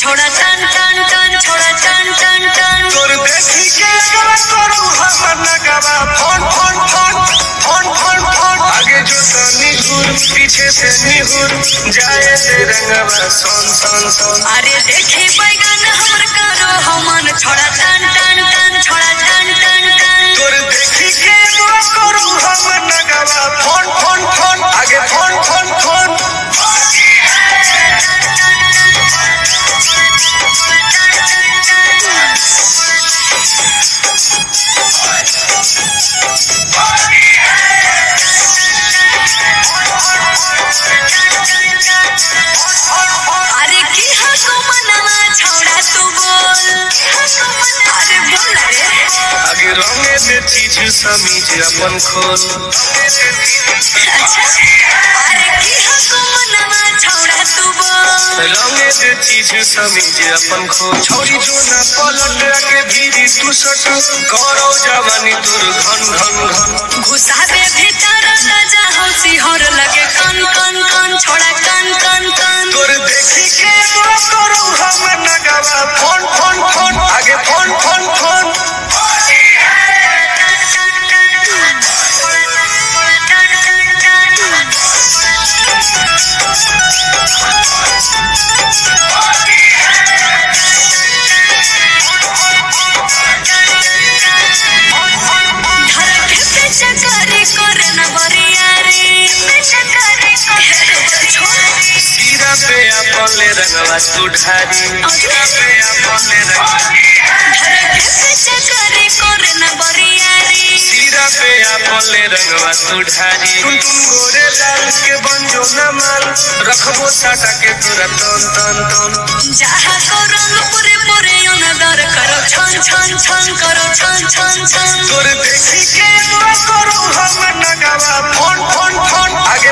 छोड़ा टन टन टन छोड़ा टन टन टन तोर देखी के अगवा करू हम नगवा phone phone phone phone phone phone आगे जो तनी घूर पीछे से निहुर जाए से रंगवा सोन सोन सोन अरे देखे बैगन हमर करो हमन छोड़ा टन टन टन छोड़ा टन टन टन तोर देखी के अगवा करू हम नगवा फोन फोन फोन आगे फोन फोन फोन अरे की हको मनवा छोड़ा तू बोल अरे बोल रे आगे रंगे दे चीज समीज अपन खोल अच्छा अरे की हको मनवा छोड़ा तू बोल रंगे दे चीज समीज अपन खोल छोड़ी जो ना पलट के भीरी तू सट करो जवानी तोर घन घन घन घुसावे भीतर न जाओ सिहर लगे कन कन कन छोड़ा कन कन कन तोर देखी के वो करू हम नगवा फोन फोन फोन आगे फोन फोन फोन पे अपन ले रंगवा तू ढारी पे अपन ले रंगवा चकरे करे न बरियारी सीरा पे अपन ले रंगवा तू ढारी तुम गोरे लाल के बंजो न माल रखबो साटा के तोरा तन तन तन जहा को रंग पूरे पूरे अनदर करो छन छन छन करो छन छन छन तोर देखी के वो करू हम नगवा फोन फोन फोन आगे